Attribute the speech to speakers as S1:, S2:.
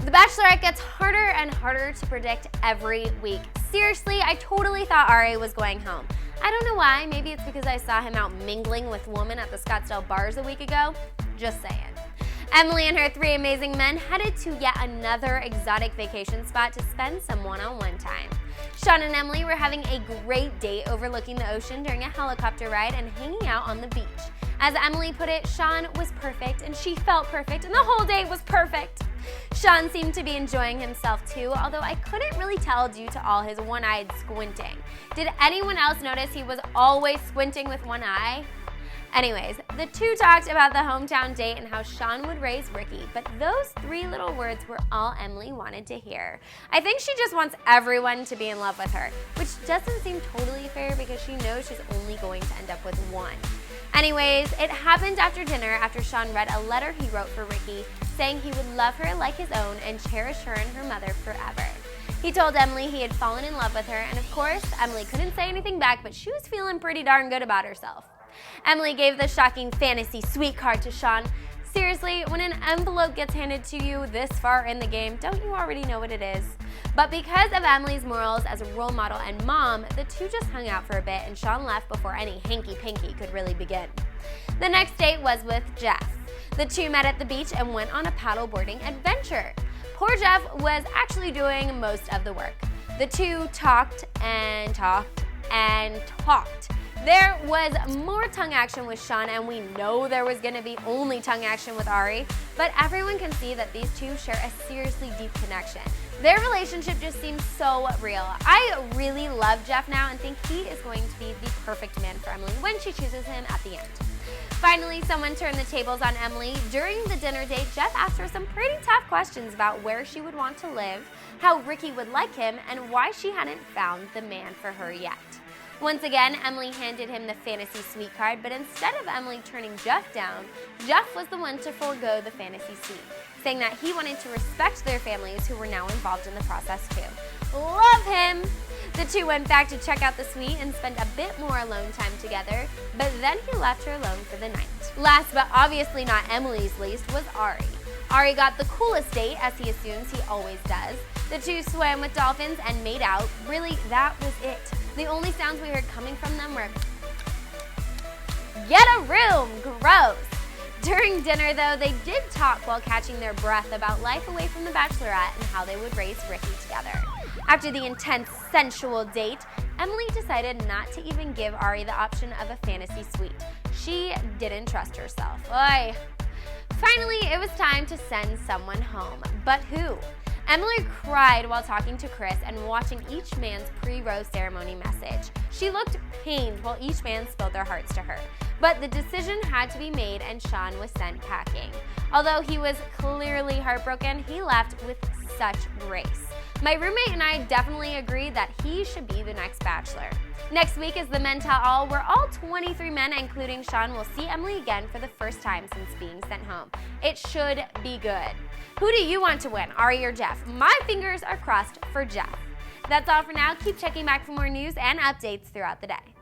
S1: The Bachelorette gets harder and harder to predict every week. Seriously, I totally thought Ari was going home. I don't know why, maybe it's because I saw him out mingling with women at the Scottsdale bars a week ago. Just saying. Emily and her three amazing men headed to yet another exotic vacation spot to spend some one-on-one time. Sean and Emily were having a great date overlooking the ocean during a helicopter ride and hanging out on the beach. As Emily put it, Sean was perfect and she felt perfect and the whole date was perfect. Sean seemed to be enjoying himself too, although I couldn't really tell due to all his one-eyed squinting. Did anyone else notice he was always squinting with one eye? Anyways, the two talked about the hometown date and how Sean would raise Ricky, but those three little words were all Emily wanted to hear. I think she just wants everyone to be in love with her, which doesn't seem totally fair because she knows she's only going to end up with one. Anyways, it happened after dinner after Sean read a letter he wrote for Ricky saying he would love her like his own and cherish her and her mother forever. He told Emily he had fallen in love with her, and of course, Emily couldn't say anything back, but she was feeling pretty darn good about herself. Emily gave the shocking fantasy sweet card to Sean. Seriously, when an envelope gets handed to you this far in the game, don't you already know what it is? But because of Emily's morals as a role model and mom, the two just hung out for a bit and Sean left before any hanky-panky could really begin. The next date was with Jeff. The two met at the beach and went on a paddleboarding adventure. Poor Jeff was actually doing most of the work. The two talked and talked and talked. There was more tongue action with Sean, and we know there was going to be only tongue action with Ari, but everyone can see that these two share a seriously deep connection. Their relationship just seems so real. I really love Jeff now and think he is going to be the perfect man for Emily when she chooses him at the end. Finally, someone turned the tables on Emily. During the dinner date, Jeff asked her some pretty tough questions about where she would want to live, how Ricky would like him, and why she hadn't found the man for her yet. Once again, Emily handed him the fantasy sweet card, but instead of Emily turning Jeff down, Jeff was the one to forego the fantasy suite, saying that he wanted to respect their families who were now involved in the process too. Love him! The two went back to check out the suite and spend a bit more alone time together, but then he left her alone for the night. Last but obviously not Emily's least was Ari. Ari got the coolest date, as he assumes he always does. The two swam with dolphins and made out. Really, that was it. The only sounds we heard coming from them were, "Get a room, gross." During dinner, though, they did talk while catching their breath about life away from the Bachelorette and how they would raise Ricky together. After the intense, sensual date, Emily decided not to even give Ari the option of a fantasy suite. She didn't trust herself. Oy. Finally, it was time to send someone home. But who? Emily cried while talking to Chris and watching each man's pre-rose ceremony message. She looked pained while each man spilled their hearts to her. But the decision had to be made and Sean was sent packing. Although he was clearly heartbroken, he left with such grace. My roommate and I definitely agreed that he should be the next Bachelor. Next week is the Men Tell All, where all 23 men, including Sean, will see Emily again for the first time since being sent home. It should be good. Who do you want to win, Ari or Jeff? My fingers are crossed for Jeff. That's all for now. Keep checking back for more news and updates throughout the day.